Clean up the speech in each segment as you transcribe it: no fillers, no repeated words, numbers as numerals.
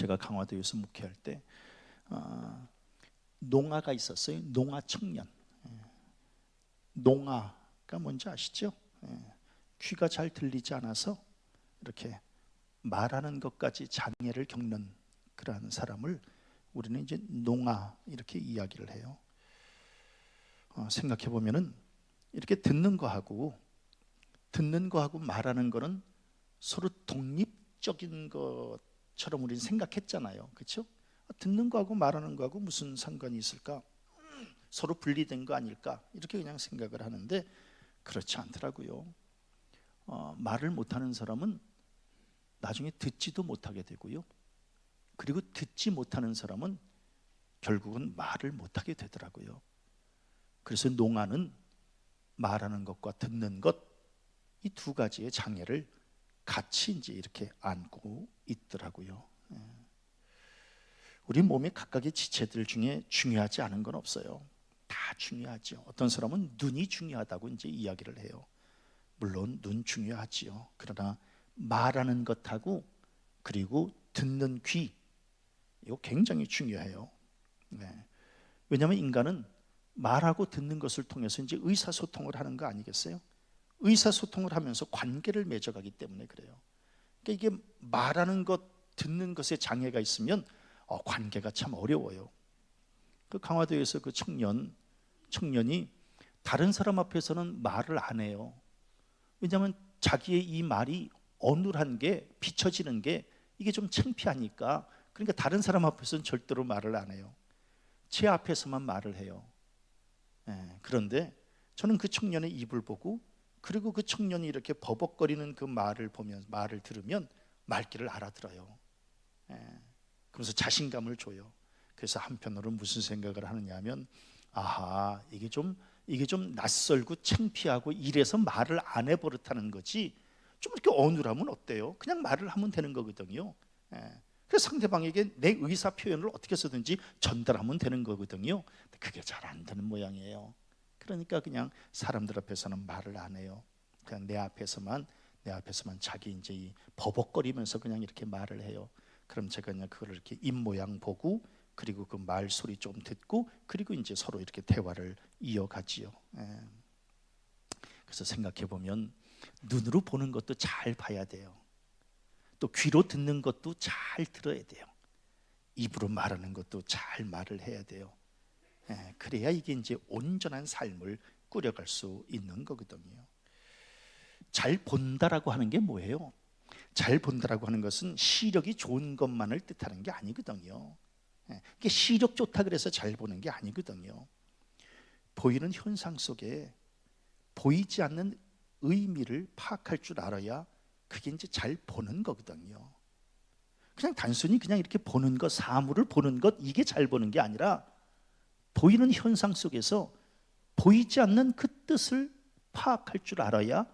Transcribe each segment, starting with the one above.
제가 강화도에서 목회할 때 농아가 있었어요. 농아 청년. 농아가 뭔지 아시죠? 귀가 잘 들리지 않아서 이렇게 말하는 것까지 장애를 겪는 그러한 사람을 우리는 이제 농아 이렇게 이야기를 해요. 생각해 보면은 이렇게 듣는 거하고 말하는 거는 서로 독립적인 것처럼 우리는 생각했잖아요. 그렇죠? 듣는 거하고 말하는 거하고 무슨 상관이 있을까? 서로 분리된 거 아닐까? 이렇게 그냥 생각을 하는데 그렇지 않더라고요. 말을 못하는 사람은 나중에 듣지도 못하게 되고요. 그리고 듣지 못하는 사람은 결국은 말을 못하게 되더라고요. 그래서 농아는 말하는 것과 듣는 것, 이 두 가지의 장애를 같이 이제 이렇게 안고 있더라고요. 우리 몸의 각각의 지체들 중에 중요하지 않은 건 없어요. 다 중요하죠. 어떤 사람은 눈이 중요하다고 이제 이야기를 해요. 물론 눈 중요하지요. 그러나 말하는 것하고 그리고 듣는 귀, 이거 굉장히 중요해요. 왜냐하면 인간은 말하고 듣는 것을 통해서 이제 의사소통을 하는 거 아니겠어요? 의사소통을 하면서 관계를 맺어가기 때문에 그래요. 그러니까 이게 말하는 것, 듣는 것에 장애가 있으면 관계가 참 어려워요. 그 강화도에서 그 청년이 다른 사람 앞에서는 말을 안 해요. 왜냐하면 자기의 이 말이 어눌한 게, 비춰지는 게 이게 좀 창피하니까. 그러니까 다른 사람 앞에서는 절대로 말을 안 해요. 제 앞에서만 말을 해요. 그런데 저는 그 청년의 입을 보고, 그리고 그 청년이 이렇게 버벅거리는 그 말을 들으면 말귀를 알아들어요. 그러면서 자신감을 줘요. 그래서 한편으로 무슨 생각을 하느냐 하면, 아하, 이게 좀 낯설고 창피하고 이래서 말을 안 해버릇하는 거지, 좀 이렇게 어눌하면 어때요? 그냥 말을 하면 되는 거거든요. 그래서 상대방에게 내 의사 표현을 어떻게 해서든지 전달하면 되는 거거든요. 그게 잘 안 되는 모양이에요. 그러니까 그냥 사람들 앞에서는 말을 안 해요. 그냥 내 앞에서만 자기 이제 이 버벅거리면서 그냥 이렇게 말을 해요. 그럼 제가 그냥 그걸 이렇게 입 모양 보고, 그리고 그 말 소리 좀 듣고, 그리고 이제 서로 이렇게 대화를 이어가지요. 그래서 생각해 보면 눈으로 보는 것도 잘 봐야 돼요. 또 귀로 듣는 것도 잘 들어야 돼요. 입으로 말하는 것도 잘 말을 해야 돼요. 그래야 이게 이제 온전한 삶을 꾸려갈 수 있는 거거든요. 잘 본다라고 하는 게 뭐예요? 잘 본다라고 하는 것은 시력이 좋은 것만을 뜻하는 게 아니거든요. 이게 시력 좋다 그래서 잘 보는 게 아니거든요. 보이는 현상 속에 보이지 않는 의미를 파악할 줄 알아야 그게 이제 잘 보는 거거든요. 그냥 단순히 그냥 이렇게 보는 것, 사물을 보는 것, 이게 잘 보는 게 아니라 보이는 현상 속에서 보이지 않는 그 뜻을 파악할 줄 알아야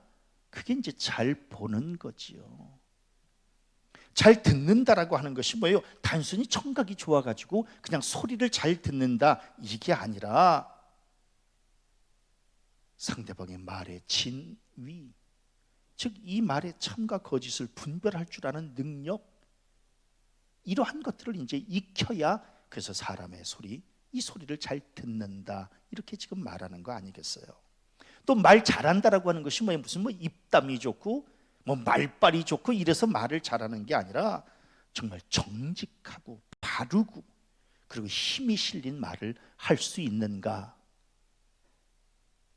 그게 이제 잘 보는 거지요. 잘 듣는다라고 하는 것이 뭐예요? 단순히 청각이 좋아가지고 그냥 소리를 잘 듣는다, 이게 아니라 상대방의 말의 진위, 즉 이 말의 참과 거짓을 분별할 줄 아는 능력, 이러한 것들을 이제 익혀야, 그래서 사람의 소리, 이 소리를 잘 듣는다, 이렇게 지금 말하는 거 아니겠어요? 또 말 잘한다라고 하는 것이 뭐예요? 무슨 입담이 좋고 말빨이 좋고 이래서 말을 잘하는 게 아니라 정말 정직하고 바르고 그리고 힘이 실린 말을 할 수 있는가,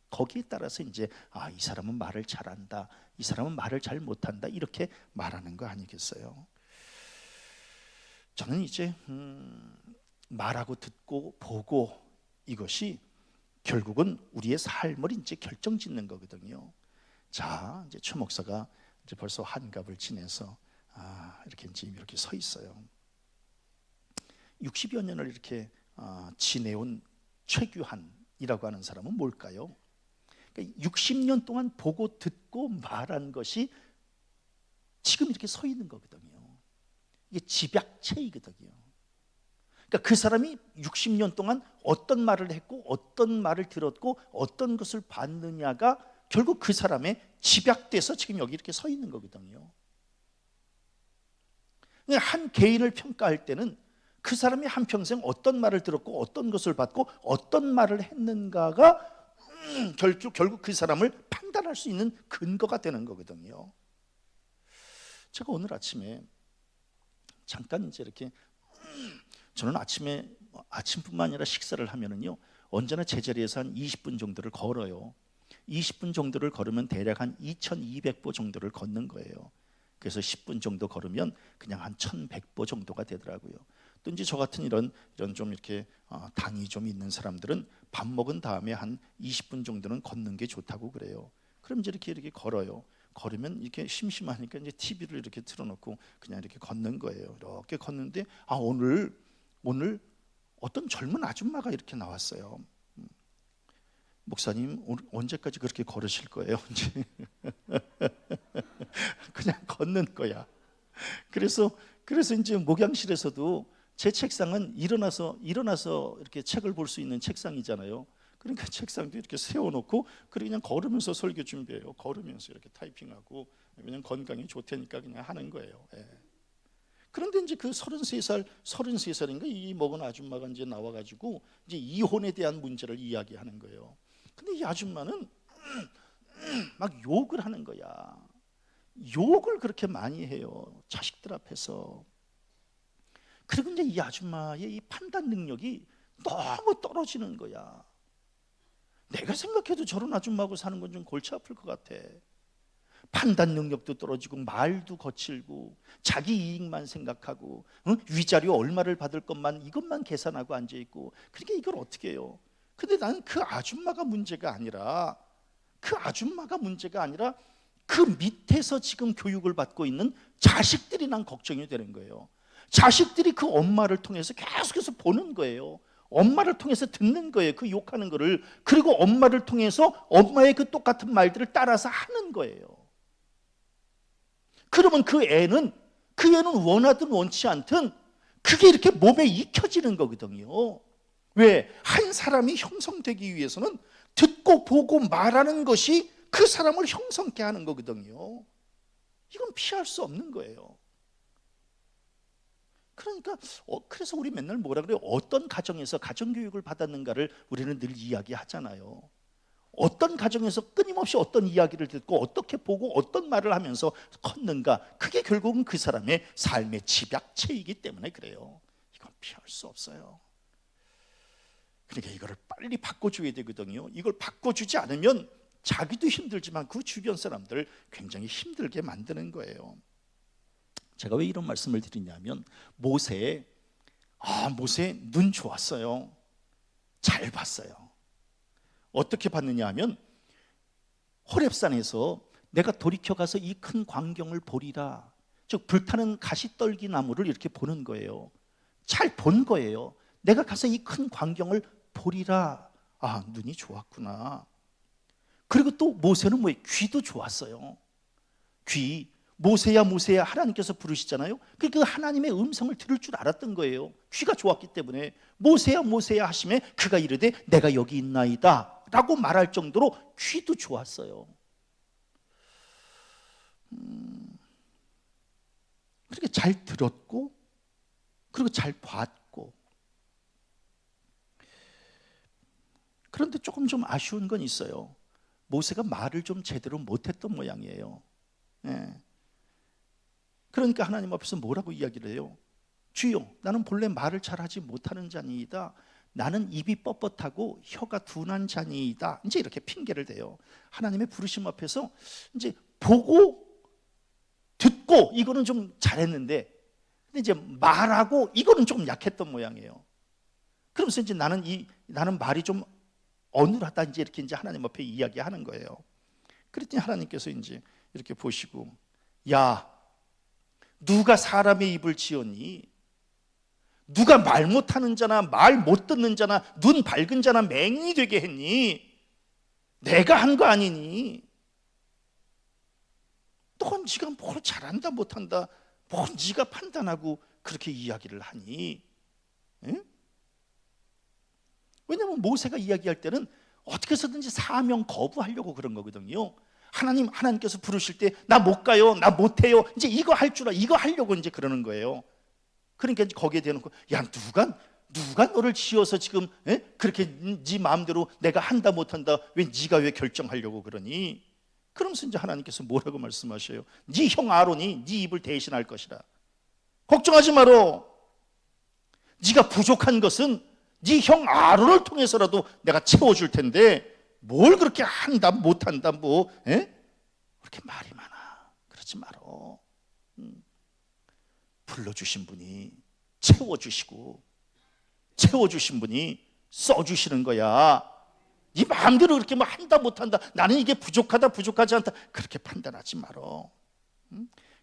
거기에 따라서 이제 이 사람은 말을 잘한다, 이 사람은 말을 잘 못한다, 이렇게 말하는 거 아니겠어요? 저는 이제 말하고 듣고 보고, 이것이 결국은 우리의 삶을 이제 결정짓는 거거든요. 자, 이제 최 목사가 이제 벌써 환갑을 지내서 이렇게 서 있어요. 60여 년을 이렇게 지내온 최규한이라고 하는 사람은 뭘까요? 그러니까 60년 동안 보고 듣고 말한 것이 지금 이렇게 서 있는 거거든요. 이게 집약체이거든요. 그러니까 그 사람이 60년 동안 어떤 말을 했고 어떤 말을 들었고 어떤 것을 봤느냐가 결국 그 사람의 집약돼서 지금 여기 이렇게 서 있는 거거든요. 한 개인을 평가할 때는 그 사람이 한평생 어떤 말을 들었고 어떤 것을 받고 어떤 말을 했는가가 결국 그 사람을 판단할 수 있는 근거가 되는 거거든요. 제가 오늘 아침에 잠깐 이제 이렇게 저는 아침뿐만 아니라 식사를 하면은요 언제나 제자리에서 한 20분 정도를 걸어요. 20분 정도를 걸으면 대략 한 2200보 정도를 걷는 거예요. 그래서 10분 정도 걸으면 그냥 한 1100보 정도가 되더라고요. 또 이제 저 같은 이런 좀 이렇게 당이 좀 있는 사람들은 밥 먹은 다음에 한 20분 정도는 걷는 게 좋다고 그래요. 그럼 이제 이렇게 걸어요. 걸으면 이렇게 심심하니까 이제 TV를 이렇게 틀어놓고 그냥 이렇게 걷는 거예요. 이렇게 걷는데 오늘 어떤 젊은 아줌마가 이렇게 나왔어요. 목사님 언제까지 그렇게 걸으실 거예요? 그냥 걷는 거야. 그래서 이제 목양실에서도 제 책상은 일어나서 이렇게 책을 볼 수 있는 책상이잖아요. 그러니까 책상도 이렇게 세워놓고 그냥 걸으면서 설교 준비해요. 걸으면서 이렇게 타이핑하고 그냥 건강에 좋다니까 그냥 하는 거예요. 예. 그런데 이제 그 33살인가 이 먹은 아줌마가 이제 나와가지고 이제 이혼에 대한 문제를 이야기하는 거예요. 근데 이 아줌마는 막 욕을 하는 거야. 욕을 그렇게 많이 해요. 자식들 앞에서. 그리고 이제 이 아줌마의 이 판단 능력이 너무 떨어지는 거야. 내가 생각해도 저런 아줌마하고 사는 건 좀 골치 아플 것 같아. 판단 능력도 떨어지고 말도 거칠고 자기 이익만 생각하고 위자료 얼마를 받을 것만 이것만 계산하고 앉아있고 그러니까 이걸 어떻게 해요? 근데 나는 그 아줌마가 문제가 아니라 그 밑에서 지금 교육을 받고 있는 자식들이 난 걱정이 되는 거예요. 자식들이 그 엄마를 통해서 계속해서 보는 거예요. 엄마를 통해서 듣는 거예요. 그 욕하는 거를. 그리고 엄마를 통해서 엄마의 그 똑같은 말들을 따라서 하는 거예요. 그러면 그 애는 원하든 원치 않든 그게 이렇게 몸에 익혀지는 거거든요. 왜? 한 사람이 형성되기 위해서는 듣고 보고 말하는 것이 그 사람을 형성케 하는 거거든요. 이건 피할 수 없는 거예요. 그러니까 그래서 우리 맨날 뭐라 그래요? 어떤 가정에서 가정교육을 받았는가를 우리는 늘 이야기하잖아요. 어떤 가정에서 끊임없이 어떤 이야기를 듣고 어떻게 보고 어떤 말을 하면서 컸는가, 그게 결국은 그 사람의 삶의 집약체이기 때문에 그래요. 이건 피할 수 없어요. 그러니까 이거를 빨리 바꿔줘야 되거든요. 이걸 바꿔주지 않으면 자기도 힘들지만 그 주변 사람들 굉장히 힘들게 만드는 거예요. 제가 왜 이런 말씀을 드리냐면 모세 눈 좋았어요. 잘 봤어요. 어떻게 봤느냐 하면 호렙산에서 내가 돌이켜 가서 이 큰 광경을 보리라. 즉 불타는 가시떨기 나무를 이렇게 보는 거예요. 잘 본 거예요. 내가 가서 이 큰 광경을 보리라. 눈이 좋았구나. 그리고 또 모세는 귀도 좋았어요. 귀. 모세야 모세야 하나님께서 부르시잖아요. 그러니까 하나님의 음성을 들을 줄 알았던 거예요. 귀가 좋았기 때문에 모세야 모세야 하시매 그가 이르되 내가 여기 있나이다 라고 말할 정도로 귀도 좋았어요. 그렇게 잘 들었고 그리고 잘 봤고. 그런데 조금 좀 아쉬운 건 있어요. 모세가 말을 좀 제대로 못했던 모양이에요. 네. 그러니까 하나님 앞에서 뭐라고 이야기를 해요? 주여, 나는 본래 말을 잘하지 못하는 자니이다. 나는 입이 뻣뻣하고 혀가 둔한 자니이다. 이제 이렇게 핑계를 대요. 하나님의 부르심 앞에서 이제 보고 듣고 이거는 좀 잘했는데, 근데 이제 말하고 이거는 좀 약했던 모양이에요. 그러면서 이제 나는 말이 좀 어눌하다 이제 하나님 앞에 이야기하는 거예요. 그랬더니 하나님께서 이제 이렇게 보시고, 야, 누가 사람의 입을 지었니? 누가 말 못하는 자나 말 못 듣는 자나 눈 밝은 자나 맹인이 되게 했니? 내가 한 거 아니니? 넌 네가 뭘 잘한다 못한다 뭘 네가 판단하고 그렇게 이야기를 하니? 응? 왜냐하면 모세가 이야기할 때는 어떻게 해서든지 사명 거부하려고 그런 거거든요. 하나님께서 부르실 때 나 못 가요, 나 못 해요, 이제 이거 이거 하려고 이제 그러는 거예요. 그러니까 이제 거기에 대놓고 야 누가 너를 지어서 지금 그렇게 네 마음대로 내가 한다 못한다 네가 왜 결정하려고 그러니? 그러면서 이제 하나님께서 뭐라고 말씀하셔요? 네 형 아론이 네 입을 대신할 것이라. 걱정하지 마라. 네가 부족한 것은 네 형 아론을 통해서라도 내가 채워줄 텐데 뭘 그렇게 한다 못한다 뭐 그렇게 말이 많아. 그러지 마라. 불러주신 분이 채워주신 분이 써주시는 거야. 네 마음대로 그렇게 뭐 한다 못한다, 나는 이게 부족하다 부족하지 않다 그렇게 판단하지 마라.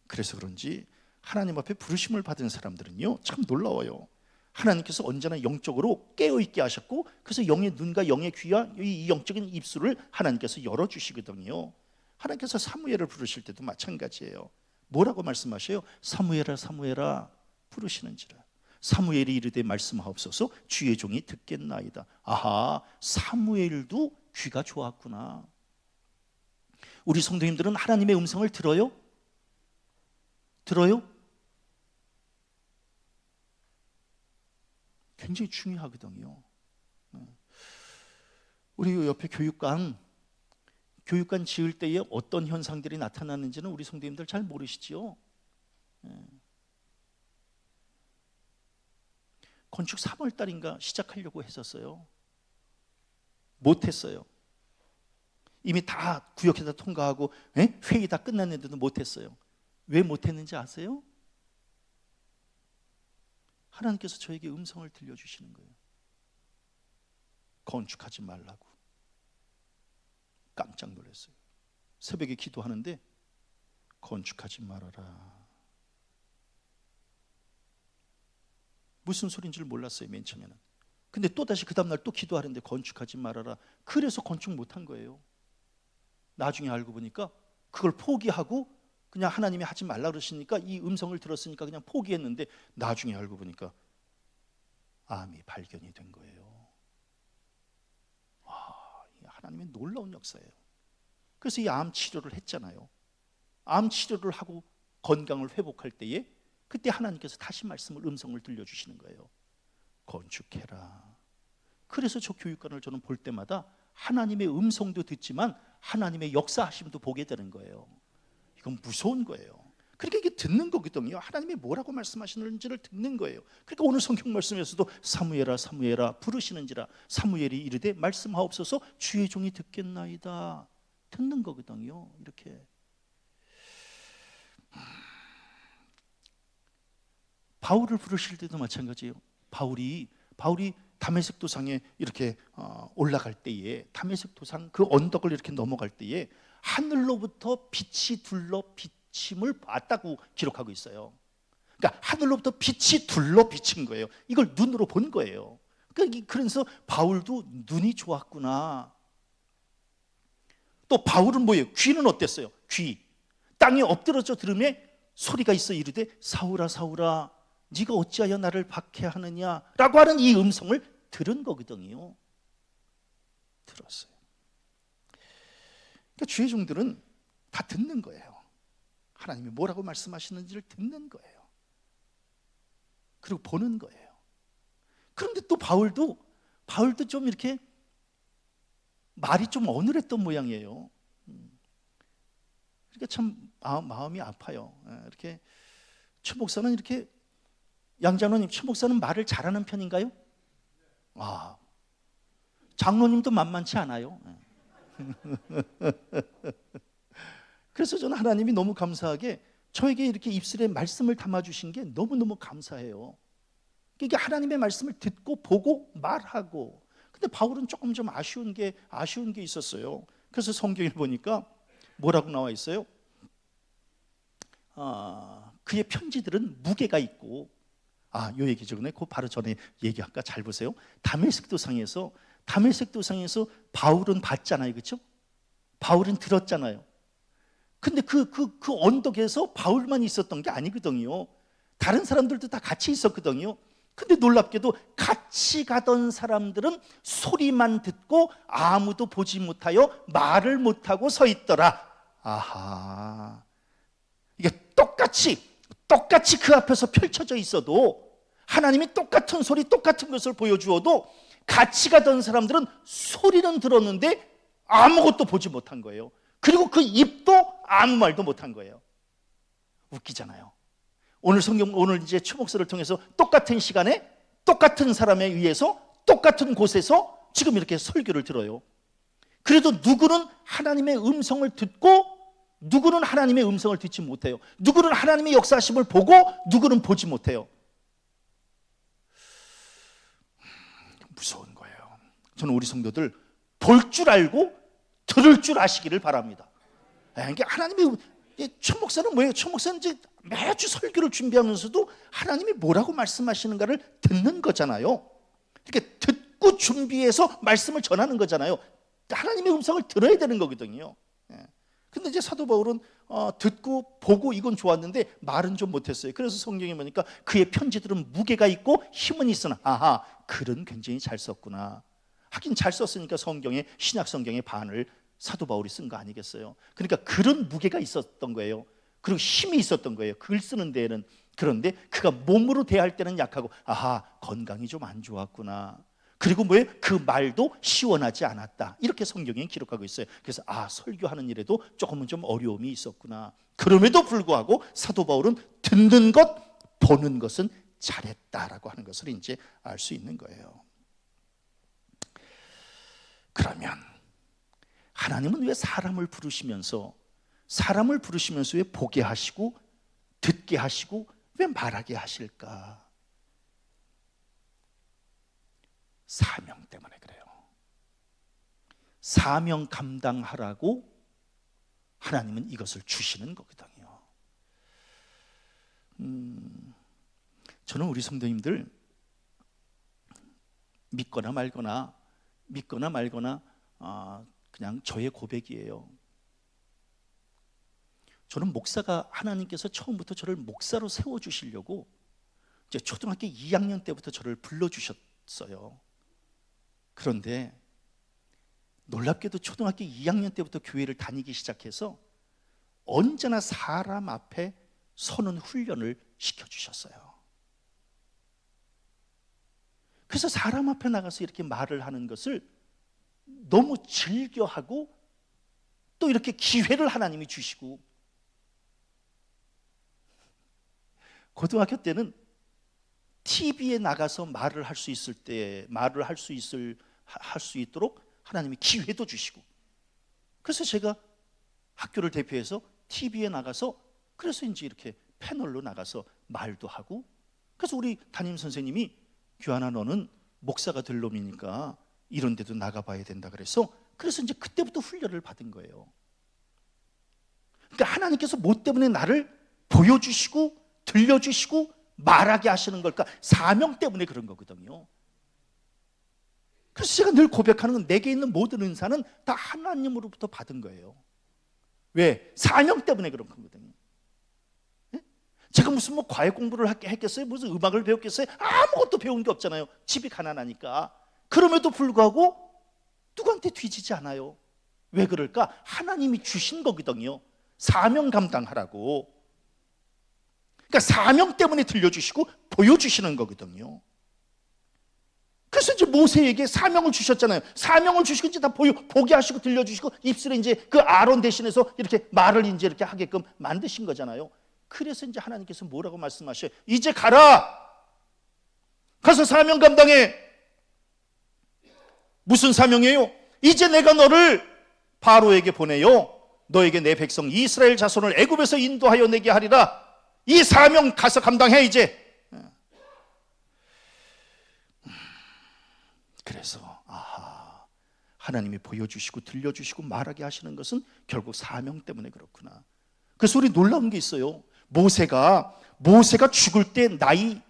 그래서 그런지 하나님 앞에 부르심을 받은 사람들은요 참 놀라워요. 하나님께서 언제나 영적으로 깨어있게 하셨고, 그래서 영의 눈과 영의 귀와 이 영적인 입술을 하나님께서 열어주시거든요. 하나님께서 사무엘을 부르실 때도 마찬가지예요. 뭐라고 말씀하셔요? 사무엘아 사무엘아 부르시는지라. 사무엘이 이르되 말씀하옵소서 주의 종이 듣겠나이다. 아하, 사무엘도 귀가 좋았구나. 우리 성도님들은 하나님의 음성을 들어요? 들어요? 굉장히 중요하거든요. 우리 옆에 교육관 지을 때에 어떤 현상들이 나타나는지는 우리 성도님들 잘 모르시지요? 건축 3월 달인가 시작하려고 했었어요. 못했어요. 이미 다 구역에다 통과하고 회의 다 끝났는데도 못했어요. 왜 못했는지 아세요? 하나님께서 저에게 음성을 들려주시는 거예요. 건축하지 말라고. 깜짝 놀랐어요. 새벽에 기도하는데 건축하지 말아라. 무슨 소리인지를 몰랐어요, 맨 처음에는. 근데 또다시 그 다음날 또 기도하는데 건축하지 말아라. 그래서 건축 못한 거예요. 나중에 알고 보니까 그걸 포기하고 그냥 하나님이 하지 말라 그러시니까 이 음성을 들었으니까 그냥 포기했는데 나중에 알고 보니까 암이 발견이 된 거예요. 와, 하나님의 놀라운 역사예요. 그래서 이 암 치료를 했잖아요. 암 치료를 하고 건강을 회복할 때에 그때 하나님께서 다시 음성을 들려주시는 거예요. 건축해라. 그래서 저 교육관을 저는 볼 때마다 하나님의 음성도 듣지만 하나님의 역사하심도 보게 되는 거예요. 이건 무서운 거예요. 그러니까 이게 듣는 거거든요. 하나님이 뭐라고 말씀하시는지를 듣는 거예요. 그러니까 오늘 성경 말씀에서도 사무엘아 사무엘아 부르시는지라. 사무엘이 이르되 말씀하옵소서 주의 종이 듣겠나이다. 듣는 거거든요. 이렇게. 바울을 부르실 때도 마찬가지예요. 바울이 다메섹 도상에 이렇게 올라갈 때에, 다메섹 도상 그 언덕을 이렇게 넘어갈 때에 하늘로부터 빛이 둘러 비침을 봤다고 기록하고 있어요. 그러니까 하늘로부터 빛이 둘러 비친 거예요. 이걸 눈으로 본 거예요. 그래서 바울도 눈이 좋았구나. 또 바울은 뭐예요? 귀는 어땠어요? 귀. 땅에 엎드러져 들으며 소리가 있어 이르되 사울아 사울아 네가 어찌하여 나를 박해하느냐 라고 하는 이 음성을 들은 거거든요. 들었어요. 그러니까 주의 종들은 다 듣는 거예요. 하나님이 뭐라고 말씀하시는지를 듣는 거예요. 그리고 보는 거예요. 그런데 또 바울도 좀 이렇게 말이 좀 어눌했던 모양이에요. 그러니까 참 마음이 아파요. 이렇게 최 목사는 이렇게 양장로님, 최 목사는 말을 잘하는 편인가요? 장로님도 만만치 않아요. 그래서 저는 하나님이 너무 감사하게 저에게 이렇게 입술에 말씀을 담아주신 게 너무너무 감사해요. 그러니까 하나님의 말씀을 듣고 보고 말하고. 근데 바울은 조금 좀 아쉬운 게 있었어요. 그래서 성경을 보니까 뭐라고 나와 있어요? 그의 편지들은 무게가 있고, 요 얘기 전에 그 바로 전에 얘기할까? 잘 보세요. 다메섹 도상에서 바울은 봤잖아요, 그렇죠? 바울은 들었잖아요. 근데 그 언덕에서 바울만 있었던 게 아니거든요. 다른 사람들도 다 같이 있었거든요. 근데 놀랍게도 같이 가던 사람들은 소리만 듣고 아무도 보지 못하여 말을 못하고 서 있더라. 아하, 이게 똑같이 그 앞에서 펼쳐져 있어도, 하나님이 똑같은 소리, 똑같은 것을 보여주어도 같이 가던 사람들은 소리는 들었는데 아무것도 보지 못한 거예요. 그리고 그 입도 아무 말도 못한 거예요. 웃기잖아요. 오늘 이제 추목서를 통해서 똑같은 시간에 똑같은 사람에 의해서 똑같은 곳에서 지금 이렇게 설교를 들어요. 그래도 누구는 하나님의 음성을 듣고 누구는 하나님의 음성을 듣지 못해요. 누구는 하나님의 역사하심을 보고 누구는 보지 못해요. 무서운 거예요. 저는 우리 성도들 볼 줄 알고 들을 줄 아시기를 바랍니다. 그러니까 하나님의 총목사는 뭐예요? 총목사는 이제 매주 설교를 준비하면서도 하나님이 뭐라고 말씀하시는가를 듣는 거잖아요. 이렇게 듣고 준비해서 말씀을 전하는 거잖아요. 하나님의 음성을 들어야 되는 거거든요. 근데 이제 사도 바울은 듣고 보고 이건 좋았는데 말은 좀 못했어요. 그래서 성경에 보니까 그의 편지들은 무게가 있고 힘은 있으나, 아하, 글은 굉장히 잘 썼구나. 하긴 잘 썼으니까 신약 성경의 반을 사도 바울이 쓴 거 아니겠어요? 그러니까 글은 무게가 있었던 거예요. 그리고 힘이 있었던 거예요. 글 쓰는 데에는. 그런데 그가 몸으로 대할 때는 약하고, 아하, 건강이 좀 안 좋았구나. 그리고 뭐예요? 그 말도 시원하지 않았다. 이렇게 성경에 기록하고 있어요. 그래서 설교하는 일에도 조금은 좀 어려움이 있었구나. 그럼에도 불구하고 사도 바울은 듣는 것, 보는 것은 잘했다라고 하는 것을 이제 알 수 있는 거예요. 그러면 하나님은 왜 사람을 부르시면서 왜 보게 하시고 듣게 하시고 왜 말하게 하실까? 사명 때문에 그래요. 사명 감당하라고 하나님은 이것을 주시는 거거든요. 저는 우리 성도님들 믿거나 말거나 그냥 저의 고백이에요. 저는 목사가, 하나님께서 처음부터 저를 목사로 세워주시려고 이제 초등학교 2학년 때부터 저를 불러주셨어요. 그런데 놀랍게도 초등학교 2학년 때부터 교회를 다니기 시작해서 언제나 사람 앞에 서는 훈련을 시켜주셨어요. 그래서 사람 앞에 나가서 이렇게 말을 하는 것을 너무 즐겨하고 또 이렇게 기회를 하나님이 주시고, 고등학교 때는 TV에 나가서 말을 할 수 있도록 하나님이 기회도 주시고, 그래서 제가 학교를 대표해서 TV에 나가서, 그래서 이제 이렇게 패널로 나가서 말도 하고, 그래서 우리 담임 선생님이, 규환아, 너는 목사가 될 놈이니까 이런 데도 나가봐야 된다 그래서 이제 그때부터 훈련을 받은 거예요. 그러니까 하나님께서 뭐 때문에 나를 보여주시고 들려주시고 말하게 하시는 걸까? 사명 때문에 그런 거거든요. 그래서 제가 늘 고백하는 건, 내게 있는 모든 은사는 다 하나님으로부터 받은 거예요. 왜? 사명 때문에 그런 거거든요. 제가 무슨 과외 공부를 했겠어요? 무슨 음악을 배웠겠어요? 아무것도 배운 게 없잖아요. 집이 가난하니까. 그럼에도 불구하고 누구한테 뒤지지 않아요. 왜 그럴까? 하나님이 주신 거거든요. 사명 감당하라고. 그러니까 사명 때문에 들려주시고 보여주시는 거거든요. 그래서 이제 모세에게 사명을 주셨잖아요. 사명을 주시고 이제 다 보게 하시고 들려주시고, 입술에 이제 그 아론 대신해서 이렇게 말을 이제 이렇게 하게끔 만드신 거잖아요. 그래서 이제 하나님께서 뭐라고 말씀하셔요? 이제 가라! 가서 사명 감당해! 무슨 사명이에요? 이제 내가 너를 바로에게 보내요. 너에게 내 백성 이스라엘 자손을 애굽에서 인도하여 내게 하리라. 이 사명 가서 감당해 이제. 그래서 하나님이 보여주시고 들려주시고 말하게 하시는 것은 결국 사명 때문에 그렇구나. 그래서 우리 놀라운 게 있어요. 모세가 죽을 때 나이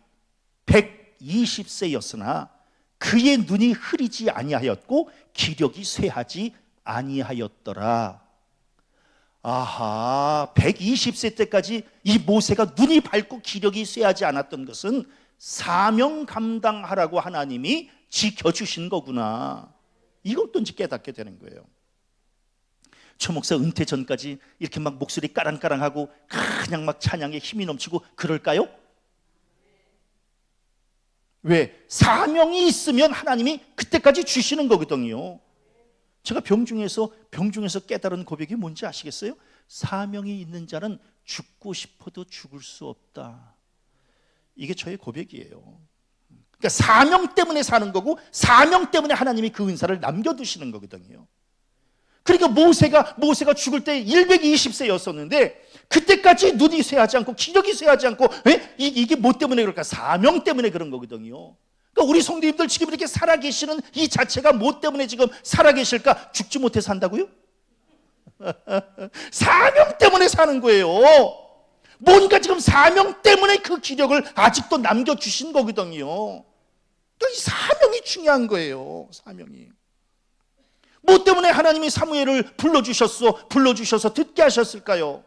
120세였으나 그의 눈이 흐리지 아니하였고 기력이 쇠하지 아니하였더라. 120세 때까지 이 모세가 눈이 밝고 기력이 쇠하지 않았던 것은 사명 감당하라고 하나님이 지켜주신 거구나. 이것도 이제 깨닫게 되는 거예요. 최 목사 은퇴 전까지 이렇게 막 목소리 까랑까랑하고 그냥 막 찬양에 힘이 넘치고 그럴까요? 왜? 사명이 있으면 하나님이 그때까지 주시는 거거든요. 제가 병중에서 깨달은 고백이 뭔지 아시겠어요? 사명이 있는 자는 죽고 싶어도 죽을 수 없다. 이게 저의 고백이에요. 그러니까 사명 때문에 사는 거고, 사명 때문에 하나님이 그 은사를 남겨두시는 거거든요. 그러니까 모세가 죽을 때 120세였었는데 그때까지 눈이 쇠하지 않고 기력이 쇠하지 않고, 이게 뭐 때문에 그럴까? 사명 때문에 그런 거거든요. 그러니까 우리 성도님들 지금 이렇게 살아계시는 이 자체가 뭐 때문에 지금 살아계실까? 죽지 못해 산다고요? 사명 때문에 사는 거예요. 뭔가 지금 사명 때문에 그 기력을 아직도 남겨주신 거거든요. 그러니까 이 사명이 중요한 거예요. 사명이. 뭐 때문에 하나님이 사무엘을 불러주셔서 듣게 하셨을까요?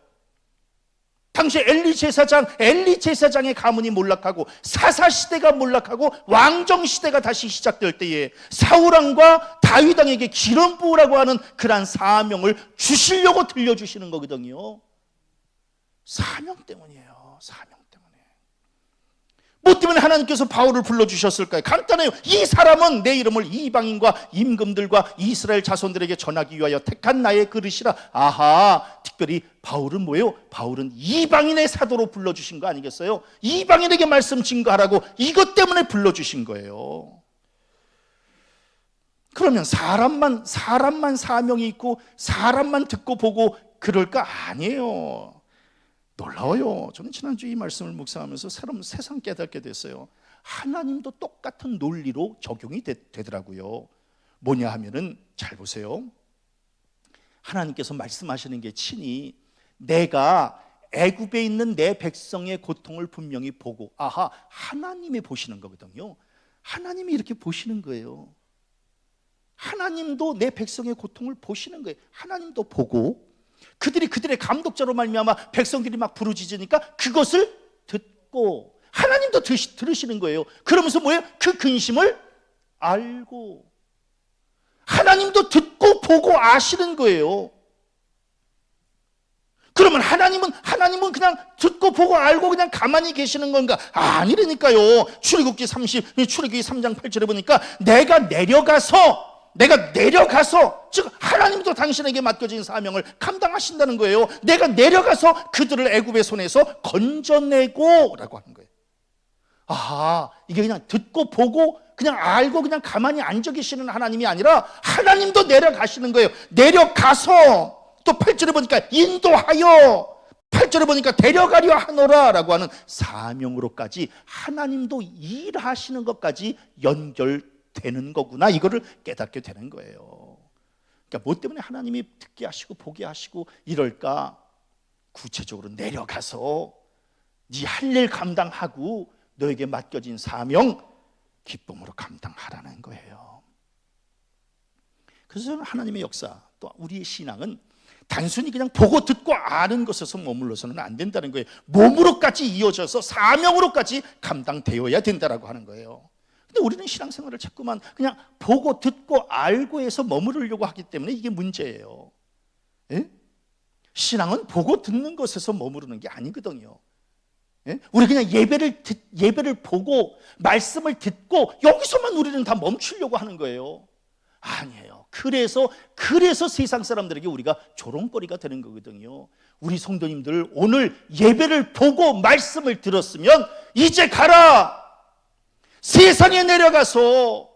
당시 엘리 제사장의 가문이 몰락하고 사사시대가 몰락하고 왕정시대가 다시 시작될 때에 사울왕과 다윗왕에게 기름 부으라고 하는 그러한 사명을 주시려고 들려주시는 거거든요. 사명 때문이에요. 사명 때문에. 뭐 때문에 하나님께서 바울을 불러주셨을까요? 간단해요. 이 사람은 내 이름을 이방인과 임금들과 이스라엘 자손들에게 전하기 위하여 택한 나의 그릇이라. 아하, 특별히 바울은 뭐예요? 바울은 이방인의 사도로 불러주신 거 아니겠어요? 이방인에게 말씀 증거하라고 이것 때문에 불러주신 거예요. 그러면 사람만 사명이 있고 사람만 듣고 보고 그럴까? 아니에요. 놀라워요. 저는 지난주 이 말씀을 묵상하면서 세상 깨닫게 됐어요. 하나님도 똑같은 논리로 적용이 되더라고요. 뭐냐 하면은, 잘 보세요. 하나님께서 말씀하시는 게 친히 내가 애굽에 있는 내 백성의 고통을 분명히 보고, 아하, 하나님이 보시는 거거든요. 하나님이 이렇게 보시는 거예요. 하나님도 내 백성의 고통을 보시는 거예요. 하나님도 보고 그들의 감독자로 말미암아 백성들이 막 부르짖으니까 그것을 듣고 하나님도 들으시는 거예요. 그러면서 뭐예요? 그 근심을 알고 하나님도 듣고 보고 아시는 거예요. 그러면 하나님은 그냥 듣고 보고 알고 그냥 가만히 계시는 건가? 아니라니까요. 출애굽기 3장 8절에 보니까 내가 내려가서 즉 하나님도 당신에게 맡겨진 사명을 감당하신다는 거예요. 내가 내려가서 그들을 애굽의 손에서 건져내고 라고 하는 거예요. 아하, 이게 그냥 듣고 보고 그냥 알고 그냥 가만히 앉아 계시는 하나님이 아니라 하나님도 내려가시는 거예요. 내려가서 또 8절에 보니까 인도하여, 8절에 보니까 데려가려 하노라 라고 하는 사명으로까지 하나님도 일하시는 것까지 연결되는 거구나, 이거를 깨닫게 되는 거예요. 그러니까 뭐 때문에 하나님이 듣게 하시고 보게 하시고 이럴까? 구체적으로 내려가서 네 할 일 감당하고 너에게 맡겨진 사명 기쁨으로 감당하라는 거예요. 그래서 저는 하나님의 역사, 또 우리의 신앙은 단순히 그냥 보고 듣고 아는 것에서 머물러서는 안 된다는 거예요. 몸으로까지 이어져서 사명으로까지 감당되어야 된다라고 하는 거예요. 근데 우리는 신앙생활을 자꾸만 그냥 보고 듣고 알고 해서 머무르려고 하기 때문에 이게 문제예요. 예? 신앙은 보고 듣는 것에서 머무르는 게 아니거든요. 예? 우리 그냥 예배를 보고 말씀을 듣고 여기서만 우리는 다 멈추려고 하는 거예요. 아니에요. 그래서 세상 사람들에게 우리가 조롱거리가 되는 거거든요. 우리 성도님들 오늘 예배를 보고 말씀을 들었으면 이제 가라. 세상에 내려가서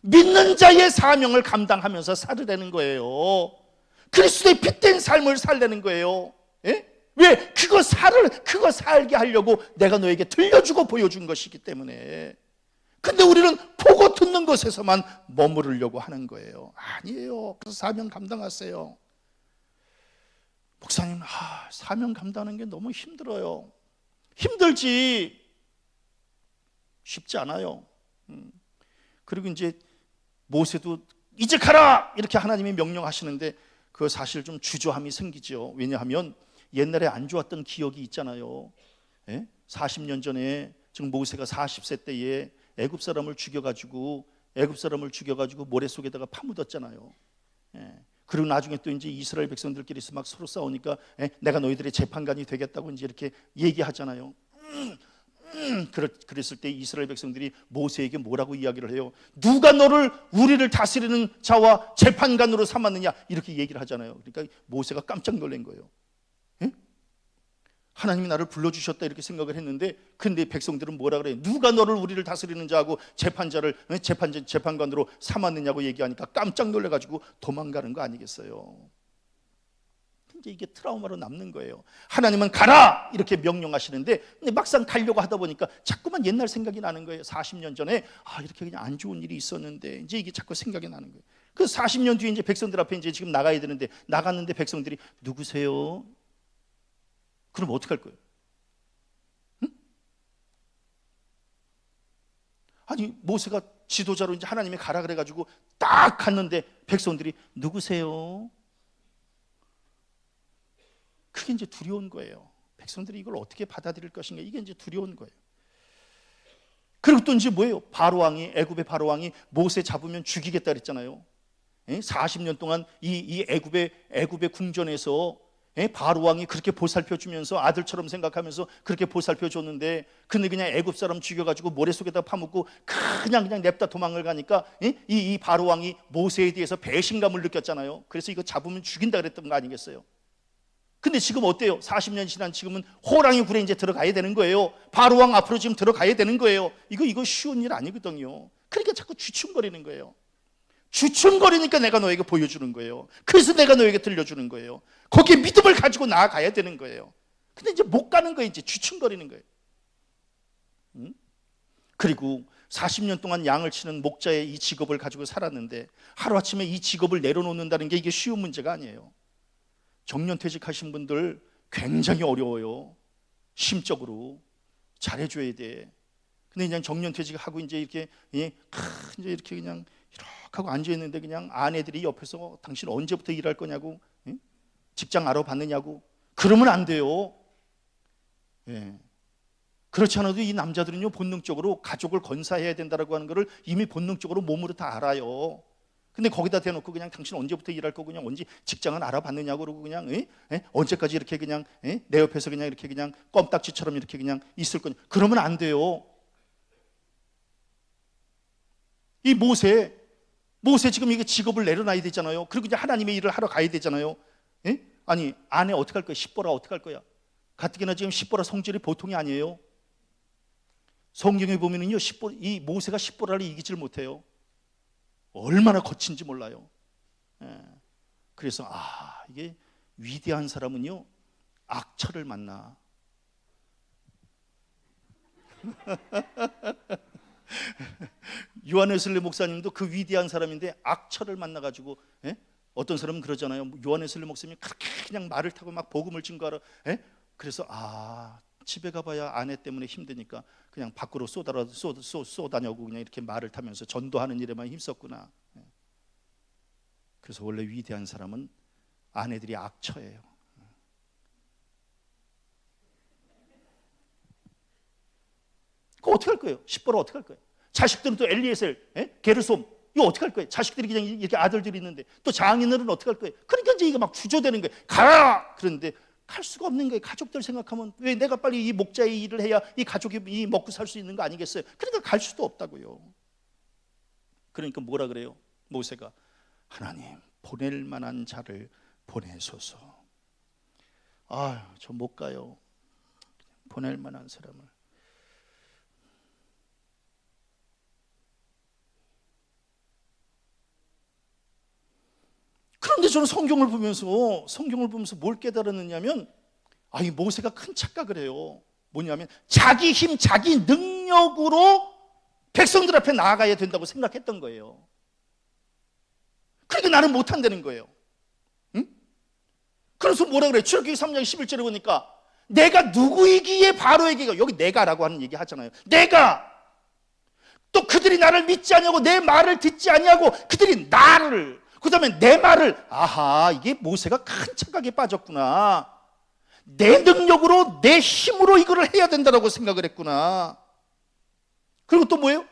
믿는 자의 사명을 감당하면서 살으라는 거예요. 그리스도의 핏된 삶을 살라는 거예요. 예? 왜? 그거 살게 하려고 내가 너에게 들려주고 보여준 것이기 때문에. 근데 우리는 보고 듣는 것에서만 머무르려고 하는 거예요. 아니에요. 그래서 사명 감당하세요. 목사님, 사명 감당하는 게 너무 힘들어요. 힘들지. 쉽지 않아요. 그리고 이제 모세도 이제 가라 이렇게 하나님이 명령하시는데 그 사실 좀 주저함이 생기죠. 왜냐하면 옛날에 안 좋았던 기억이 있잖아요. 40년 전에 지금 모세가 40세 때에 애굽 사람을 죽여가지고 모래 속에다가 파묻었잖아요. 그리고 나중에 또 이제 이스라엘 백성들끼리서 막 서로 싸우니까 내가 너희들의 재판관이 되겠다고 이제 이렇게 얘기하잖아요. 그랬을 때 이스라엘 백성들이 모세에게 뭐라고 이야기를 해요? 누가 너를 우리를 다스리는 자와 재판관으로 삼았느냐, 이렇게 얘기를 하잖아요. 그러니까 모세가 깜짝 놀란 거예요. 하나님이 나를 불러주셨다 이렇게 생각을 했는데, 근데 백성들은 뭐라 그래요? 누가 너를 우리를 다스리는 자하고 재판관으로 삼았느냐고 얘기하니까 깜짝 놀라가지고 도망가는 거 아니겠어요? 이제 이게 트라우마로 남는 거예요. 하나님은 가라 이렇게 명령하시는데, 근데 막상 가려고 하다 보니까 자꾸만 옛날 생각이 나는 거예요. 40년 전에 이렇게 그냥 안 좋은 일이 있었는데, 이제 이게 자꾸 생각이 나는 거예요. 그 40년 뒤에 이제 백성들 앞에 이제 지금 나가야 되는데, 나갔는데 백성들이 누구세요? 그럼 어떻게 할 거예요? 응? 아니 모세가 지도자로 이제 하나님이 가라 그래가지고 딱 갔는데 백성들이 누구세요? 그게 이제 두려운 거예요. 백성들이 이걸 어떻게 받아들일 것인가, 이게 이제 두려운 거예요. 그리고 또 이제 뭐예요? 바로왕이, 애굽의 바로왕이 모세 잡으면 죽이겠다 그랬잖아요. 40년 동안 이 애굽의 궁전에서 바로왕이 그렇게 보살펴 주면서 아들처럼 생각하면서 그렇게 보살펴 줬는데, 근데 그냥 애굽 사람 죽여가지고 모래 속에다 파묻고 그냥 냅다 도망을 가니까 이 바로왕이 모세에 대해서 배신감을 느꼈잖아요. 그래서 이거 잡으면 죽인다 그랬던 거 아니겠어요? 근데 지금 어때요? 40년 지난 지금은 호랑이 굴에 이제 들어가야 되는 거예요. 바로왕 앞으로 지금 들어가야 되는 거예요. 이거 쉬운 일 아니거든요. 그러니까 자꾸 주춤거리는 거예요. 주춤거리니까 내가 너에게 보여주는 거예요. 그래서 내가 너에게 들려주는 거예요. 거기에 믿음을 가지고 나아가야 되는 거예요. 근데 이제 못 가는 거예요. 이제 주춤거리는 거예요. 그리고 40년 동안 양을 치는 목자의 이 직업을 가지고 살았는데, 하루아침에 이 직업을 내려놓는다는 게 이게 쉬운 문제가 아니에요. 정년퇴직하신 분들 굉장히 어려워요. 심적으로 잘해줘야 돼. 근데 그냥 정년퇴직하고 이제 이렇게 그냥 이렇게 하고 앉아 있는데, 그냥 아내들이 옆에서 당신 언제부터 일할 거냐고, 직장 알아봤느냐고, 그러면 안 돼요. 그렇지 않아도 이 남자들은요, 본능적으로 가족을 건사해야 된다라고 하는 것을 이미 본능적으로 몸으로 다 알아요. 근데 거기다 대놓고 그냥 당신 언제부터 일할 거고, 그냥 언제 직장은 알아봤느냐고 그러고, 그냥 언제까지 이렇게 그냥 내 옆에서 그냥 이렇게 그냥 껌딱지처럼 이렇게 그냥 있을 거냐, 그러면 안 돼요. 이 모세 지금 이게 직업을 내려놔야 되잖아요. 그리고 이제 하나님의 일을 하러 가야 되잖아요. 아니 아내 어떻게 할 거야? 십보라 어떻게 할 거야? 가뜩이나 지금 십보라 성질이 보통이 아니에요. 성경에 보면은요, 이 모세가 십보라를 이기질 못해요. 얼마나 거친지 몰라요. 그래서 이게 위대한 사람은요, 악처를 만나. 요한 웨슬리 목사님도 그 위대한 사람인데 악처를 만나가지고, 어떤 사람은 그러잖아요. 요한 웨슬리 목사님이 그렇게 그냥 말을 타고 막 복음을 증거하러, 그래서 집에 가봐야 아내 때문에 힘드니까 그냥 밖으로 쏘다녀고 그냥 이렇게 말을 타면서 전도하는 일에만 힘썼구나. 그래서 원래 위대한 사람은 아내들이 악처예요. 그거 어떻게 할 거예요? 십보라 어떻게 할 거예요? 자식들은 또 엘리에셀, 게르솜, 이거 어떻게 할 거예요? 자식들이 그냥 이렇게 아들들이 있는데, 또 장인어른 어떻게 할 거예요? 그러니까 이제 이거 막 주저되는 거예요. 가라! 그런데 갈 수가 없는 거예요. 가족들 생각하면 왜 내가 빨리 이 목자의 일을 해야 이 가족이 이 먹고 살 수 있는 거 아니겠어요? 그러니까 갈 수도 없다고요. 그러니까 뭐라 그래요? 모세가 하나님 보낼 만한 자를 보내소서. 저 못 가요. 보낼 만한 사람을. 그런데 저는 성경을 보면서 뭘 깨달았느냐면, 이 모세가 큰 착각을 해요. 뭐냐면 자기 힘, 자기 능력으로 백성들 앞에 나아가야 된다고 생각했던 거예요. 그러니까 나는 못한다는 거예요. 그래서 뭐라 그래요? 출애굽기 3장 11절에 보니까 내가 누구이기에 바로에게, 여기 내가라고 하는 얘기 하잖아요. 내가, 또 그들이 나를 믿지 아니하고 내 말을 듣지 아니하고 그들이 나를, 그 다음에 내 말을, 이게 모세가 큰 착각에 빠졌구나. 내 능력으로 내 힘으로 이거를 해야 된다고 생각을 했구나. 그리고 또 뭐예요?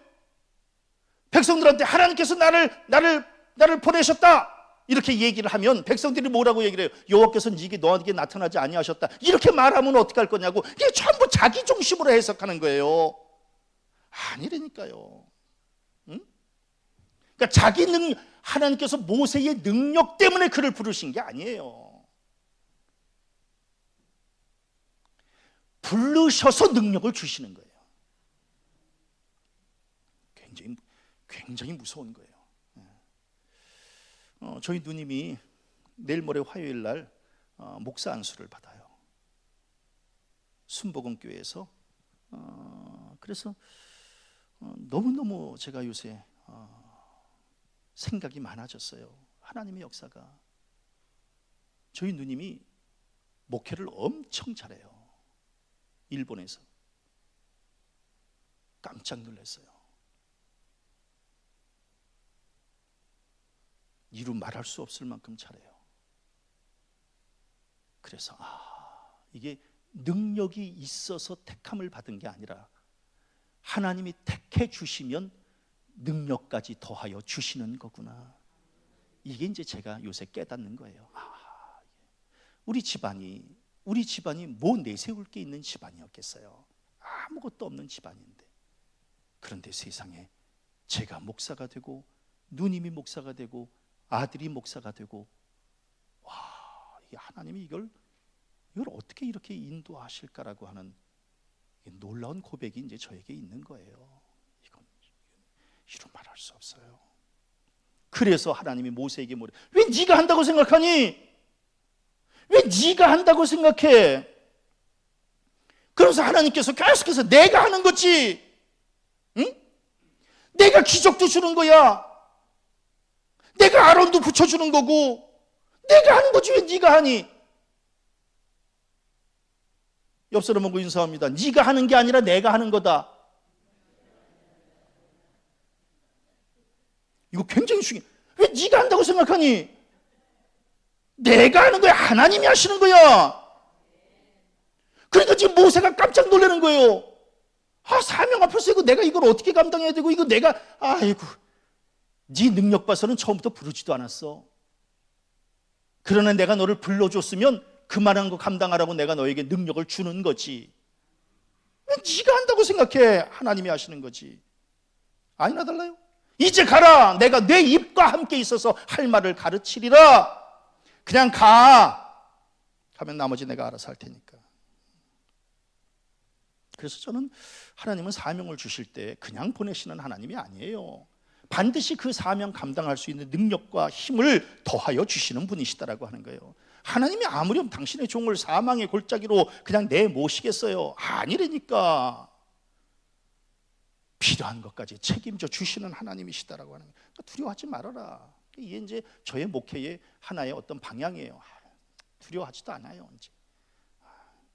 백성들한테 하나님께서 나를 보내셨다 이렇게 얘기를 하면 백성들이 뭐라고 얘기를 해요? 여호와께서 네게 너에게 나타나지 아니하셨다. 이렇게 말하면 어떻게 할 거냐고. 이게 전부 자기 중심으로 해석하는 거예요. 아니라니까요. 응? 그러니까 하나님께서 모세의 능력 때문에 그를 부르신 게 아니에요. 부르셔서 능력을 주시는 거예요. 굉장히 무서운 거예요. 저희 누님이 내일 모레 화요일 날 목사 안수를 받아요. 순복음교회에서. 그래서 너무너무 제가 요새 생각이 많아졌어요. 하나님의 역사가. 저희 누님이 목회를 엄청 잘해요. 일본에서. 깜짝 놀랐어요. 이루 말할 수 없을 만큼 잘해요. 그래서 이게 능력이 있어서 택함을 받은 게 아니라 하나님이 택해 주시면 능력까지 더하여 주시는 거구나. 이게 이제 제가 요새 깨닫는 거예요. 우리 집안이 뭐 내세울 게 있는 집안이었겠어요. 아무것도 없는 집안인데, 그런데 세상에 제가 목사가 되고 누님이 목사가 되고 아들이 목사가 되고, 하나님이 이걸 어떻게 이렇게 인도하실까라고 하는 놀라운 고백이 이제 저에게 있는 거예요. 이건 이루 말할 수 없어요. 그래서 하나님이 모세에게 왜 네가 한다고 생각하니? 왜 네가 한다고 생각해? 그래서 하나님께서 계속해서 내가 하는 거지. 응? 내가 기적도 주는 거야. 내가 아론도 붙여주는 거고, 내가 하는 거지 왜 네가 하니? 옆 사람 보고 인사합니다. 네가 하는 게 아니라 내가 하는 거다. 이거 굉장히 중요해. 왜 네가 한다고 생각하니? 내가 하는 거야. 하나님이 하시는 거야. 그러니까 지금 모세가 깜짝 놀라는 거예요. 사명 앞에서 이거 내가 이걸 어떻게 감당해야 되고, 이거 내가 네 능력 봐서는 처음부터 부르지도 않았어. 그러나 내가 너를 불러줬으면 그만한 거 감당하라고 내가 너에게 능력을 주는 거지. 왜 네가 한다고 생각해? 하나님이 하시는 거지. 아니나 달라요. 이제 가라. 내가 내 입과 함께 있어서 할 말을 가르치리라. 그냥 가면 나머지 내가 알아서 할 테니까. 그래서 저는 하나님은 사명을 주실 때 그냥 보내시는 하나님이 아니에요. 반드시 그 사명 감당할 수 있는 능력과 힘을 더하여 주시는 분이시다라고 하는 거예요. 하나님이 아무렴 당신의 종을 사망의 골짜기로 그냥 내모시겠어요? 아니라니까. 필요한 것까지 책임져 주시는 하나님이시다라고 하는 거예요. 그러니까 두려워하지 말아라. 이게 이제 저의 목회의 하나의 어떤 방향이에요. 두려워하지도 않아요. 이제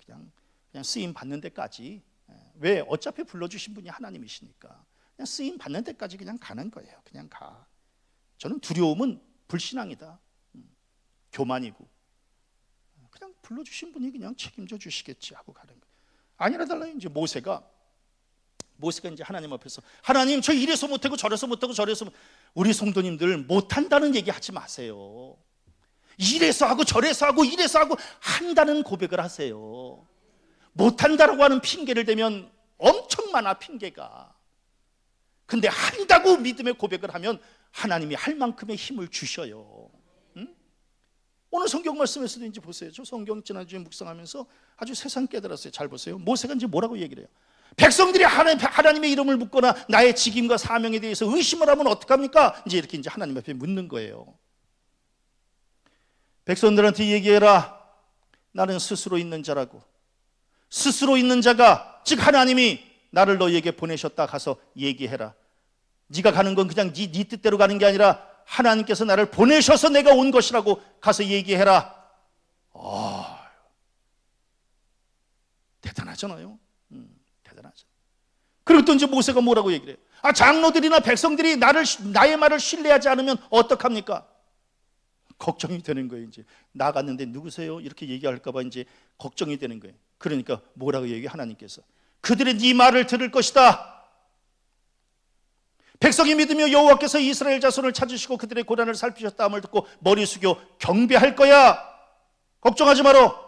그냥 쓰임 받는 데까지. 왜? 어차피 불러주신 분이 하나님이시니까 그냥 쓰임 받는 데까지 그냥 가는 거예요. 그냥 가. 저는 두려움은 불신앙이다. 교만이고, 그냥 불러주신 분이 그냥 책임져 주시겠지 하고 가는 거예요. 아니라 달라요. 이제 모세가 이제 하나님 앞에서, 하나님 저 이래서 못하고 저래서 못하고 저래서. 우리 성도님들 못한다는 얘기 하지 마세요. 이래서 하고 저래서 하고 이래서 하고 한다는 고백을 하세요. 못한다라고 하는 핑계를 대면 엄청 많아, 핑계가. 근데 한다고 믿음의 고백을 하면 하나님이 할 만큼의 힘을 주셔요. 응? 오늘 성경 말씀에서도 이제 보세요. 저 성경 지난주에 묵상하면서 아주 세상 깨달았어요. 잘 보세요. 모세가 이제 뭐라고 얘기를 해요? 백성들이 하나님의 이름을 묻거나 나의 직임과 사명에 대해서 의심을 하면 어떡합니까? 이제 하나님 앞에 묻는 거예요. 백성들한테 얘기해라. 나는 스스로 있는 자라고. 스스로 있는 자가, 즉 하나님이 나를 너희에게 보내셨다. 가서 얘기해라. 네가 가는 건 그냥 네 뜻대로 가는 게 아니라 하나님께서 나를 보내셔서 내가 온 것이라고 가서 얘기해라. 대단하잖아요. 대단하죠. 그리고 또 이제 모세가 뭐라고 얘기를 해요? 장로들이나 백성들이 나의 말을 신뢰하지 않으면 어떡합니까? 걱정이 되는 거예요. 이제 나갔는데 누구세요? 이렇게 얘기할까 봐 이제 걱정이 되는 거예요. 그러니까 뭐라고 얘기해? 하나님께서 그들의 네 말을 들을 것이다. 백성이 믿으며 여호와께서 이스라엘 자손을 찾으시고 그들의 고난을 살피셨다함을 듣고 머리 숙여 경배할 거야. 걱정하지 마라.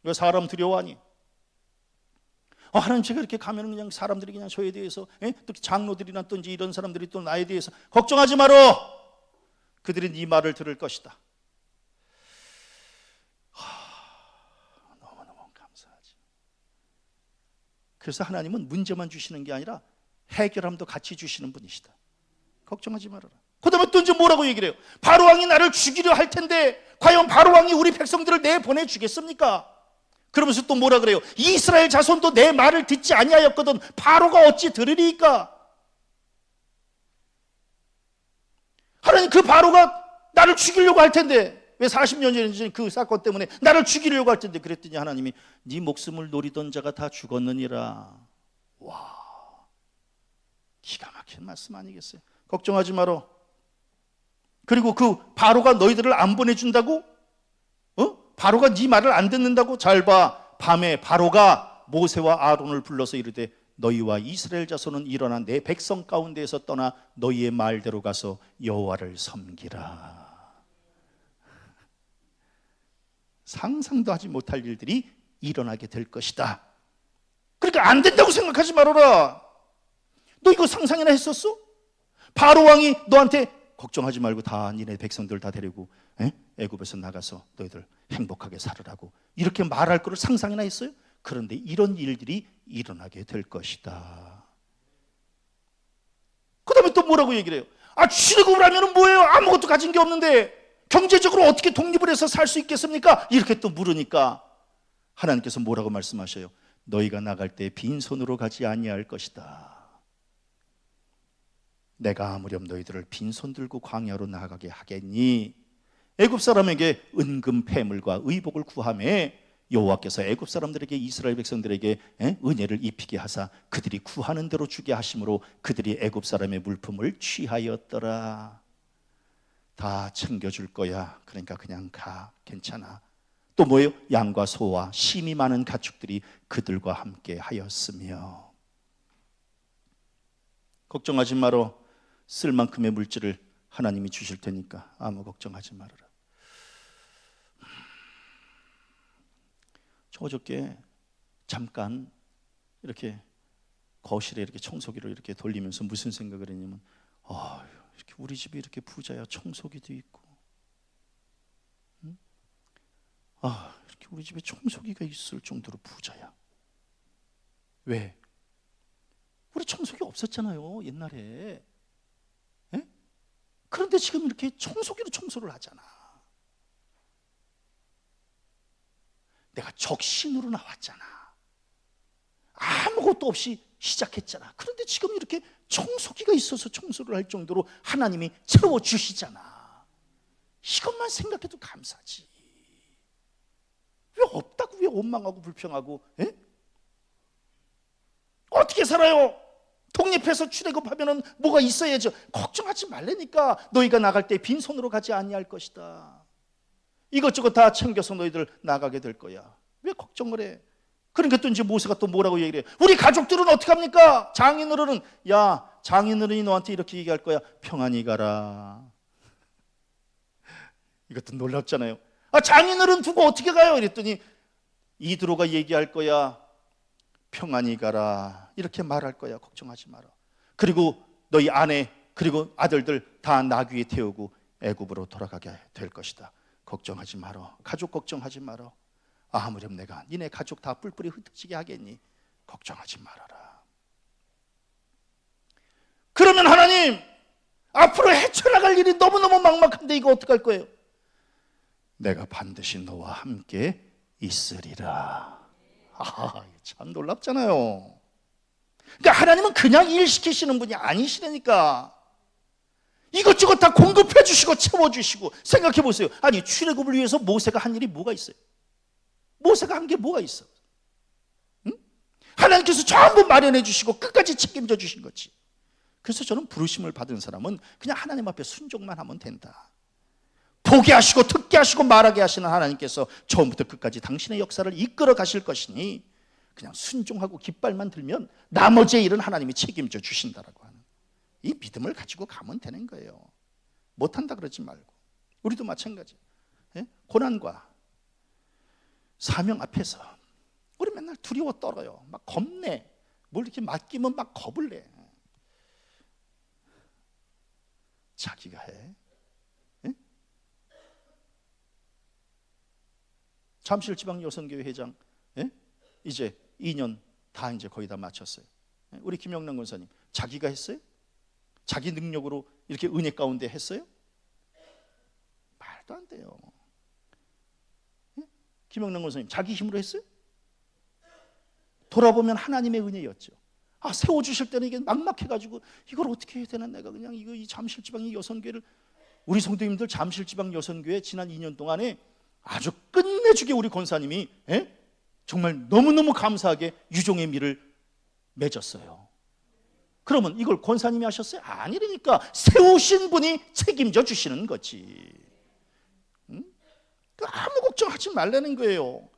왜 사람 두려워하니? 하나님, 제가 이렇게 가면 그냥 사람들이 그냥 저에 대해서, 특히 장로들이나 또 이제 이런 사람들이 또 나에 대해서 걱정하지 마라. 그들이 네 말을 들을 것이다. 너무너무 감사하지. 그래서 하나님은 문제만 주시는 게 아니라 해결함도 같이 주시는 분이시다. 걱정하지 말아라. 그 다음에 또 이제 뭐라고 얘기를 해요? 바로왕이 나를 죽이려 할 텐데 과연 바로왕이 우리 백성들을 내보내주겠습니까? 그러면서 또 뭐라 그래요? 이스라엘 자손도 내 말을 듣지 아니하였거든 바로가 어찌 들으리까? 하나님, 그 바로가 나를 죽이려고 할 텐데, 왜 40년 전에 그 사건 때문에 나를 죽이려고 할 텐데, 그랬더니 하나님이 네 목숨을 노리던 자가 다 죽었느니라. 와, 기가 막힌 말씀 아니겠어요? 걱정하지 마라. 그리고 그 바로가 너희들을 안 보내준다고? 바로가 네 말을 안 듣는다고? 잘 봐. 밤에 바로가 모세와 아론을 불러서 이르되 너희와 이스라엘 자손은 일어나 내 백성 가운데에서 떠나 너희의 말대로 가서 여호와를 섬기라. 상상도 하지 못할 일들이 일어나게 될 것이다. 그러니까 안 된다고 생각하지 말아라. 너 이거 상상이나 했었어? 바로 왕이 너한테 걱정하지 말고 다 니네 백성들 다 데리고 애굽에서 나가서 너희들 행복하게 살으라고 이렇게 말할 거를 상상이나 했어요? 그런데 이런 일들이 일어나게 될 것이다. 그 다음에 또 뭐라고 얘기를 해요? 출애굽을 하면 뭐예요? 아무것도 가진 게 없는데 경제적으로 어떻게 독립을 해서 살 수 있겠습니까? 이렇게 또 물으니까 하나님께서 뭐라고 말씀하셔요? 너희가 나갈 때 빈손으로 가지 아니할 것이다. 내가 아무렴 너희들을 빈손 들고 광야로 나가게 하겠니? 애굽 사람에게 은금 패물과 의복을 구하매 여호와께서 애굽 사람들에게 이스라엘 백성들에게 은혜를 입히게 하사 그들이 구하는 대로 주게 하심으로 그들이 애굽 사람의 물품을 취하였더라. 다 챙겨줄 거야. 그러니까 그냥 가. 괜찮아. 또 뭐예요? 양과 소와 심이 많은 가축들이 그들과 함께 하였으며. 걱정하지 마라. 쓸 만큼의 물질을 하나님이 주실 테니까 아무 걱정하지 말아라. 저 어저께 잠깐 이렇게 거실에 이렇게 청소기를 이렇게 돌리면서 무슨 생각을 했냐면 이렇게 우리 집이 이렇게 부자야. 청소기도 있고 이렇게 우리 집에 청소기가 있을 정도로 부자야. 왜? 우리 청소기 없었잖아요 옛날에. 그런데 지금 이렇게 청소기로 청소를 하잖아. 내가 적신으로 나왔잖아. 아무것도 없이 시작했잖아. 그런데 지금 이렇게 청소기가 있어서 청소를 할 정도로 하나님이 채워주시잖아. 이것만 생각해도 감사지. 왜 없다고 왜 원망하고 불평하고? 어떻게 살아요? 독립해서 출애굽하면은 뭐가 있어야죠. 걱정하지 말라니까. 너희가 나갈 때 빈손으로 가지 아니할 것이다. 이것저것 다 챙겨서 너희들 나가게 될 거야. 왜 걱정을 해? 그러니까 또 이제 모세가 또 뭐라고 얘기를 해요? 우리 가족들은 어떻게 합니까? 장인어른은 장인어른이 너한테 이렇게 얘기할 거야. 평안히 가라. 이것도 놀랍잖아요. 장인어른 두고 어떻게 가요? 이랬더니 이드로가 얘기할 거야. 평안히 가라. 이렇게 말할 거야. 걱정하지 마라. 그리고 너희 아내 그리고 아들들 다 나귀에 태우고 애굽으로 돌아가게 될 것이다. 걱정하지 마라. 가족 걱정하지 마라. 아무렴 내가 니네 가족 다 뿔뿔이 흩어지게 하겠니? 걱정하지 말아라. 그러면 하나님 앞으로 헤쳐나갈 일이 너무너무 막막한데 이거 어떡할 거예요? 내가 반드시 너와 함께 있으리라. 참 놀랍잖아요. 그러니까 하나님은 그냥 일 시키시는 분이 아니시라니까. 이것저것 다 공급해 주시고 채워주시고. 생각해 보세요. 아니 출애굽을 위해서 모세가 한 일이 뭐가 있어요? 모세가 한 게 뭐가 있어? 응? 하나님께서 전부 마련해 주시고 끝까지 책임져 주신 거지. 그래서 저는 부르심을 받은 사람은 그냥 하나님 앞에 순종만 하면 된다. 보게 하시고 듣게 하시고 말하게 하시는 하나님께서 처음부터 끝까지 당신의 역사를 이끌어 가실 것이니 그냥 순종하고 깃발만 들면 나머지의 일은 하나님이 책임져 주신다라고 하는. 이 믿음을 가지고 가면 되는 거예요. 못한다 그러지 말고. 우리도 마찬가지. 예? 고난과 사명 앞에서 우리 맨날 두려워 떨어요. 막 겁내. 뭘 이렇게 맡기면 막 겁을 내. 자기가 해. 예? 잠실지방여선교회 회장, 예? 이제 2년 다 이제 거의 다 마쳤어요. 예? 우리 김영란 권사님 자기가 했어요? 자기 능력으로 이렇게 은혜 가운데 했어요? 말도 안 돼요. 예? 김영란 권사님 자기 힘으로 했어요? 돌아보면 하나님의 은혜였죠. 세워주실 때는 이게 막막해가지고 이걸 어떻게 해야 되나, 내가 그냥 이 잠실지방 여선교회를, 우리 성도님들 잠실지방 여선교회 지난 2년 동안에 아주 끝내주게 우리 권사님이 정말 너무너무 감사하게 유종의 미를 맺었어요. 그러면 이걸 권사님이 하셨어요? 아니라니까. 세우신 분이 책임져 주시는 거지. 아무 걱정하지 말라는 거예요.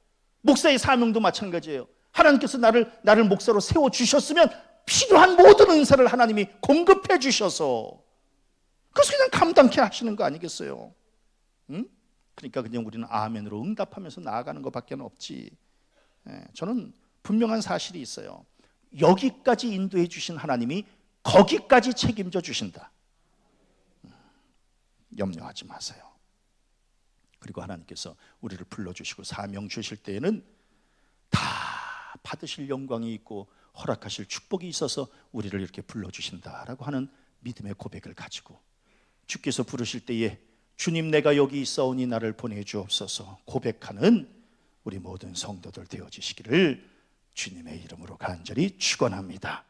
목사의 사명도 마찬가지예요. 하나님께서 나를 목사로 세워주셨으면 필요한 모든 은사를 하나님이 공급해 주셔서 그래서 그냥 감당케 하시는 거 아니겠어요? 그러니까 그냥 우리는 아멘으로 응답하면서 나아가는 것밖에 없지. 저는 분명한 사실이 있어요. 여기까지 인도해 주신 하나님이 거기까지 책임져 주신다. 염려하지 마세요. 그리고 하나님께서 우리를 불러주시고 사명 주실 때에는 다 받으실 영광이 있고 허락하실 축복이 있어서 우리를 이렇게 불러주신다라고 하는 믿음의 고백을 가지고 주께서 부르실 때에 주님 내가 여기 있사오니 나를 보내주옵소서 고백하는 우리 모든 성도들 되어지시기를 주님의 이름으로 간절히 축원합니다.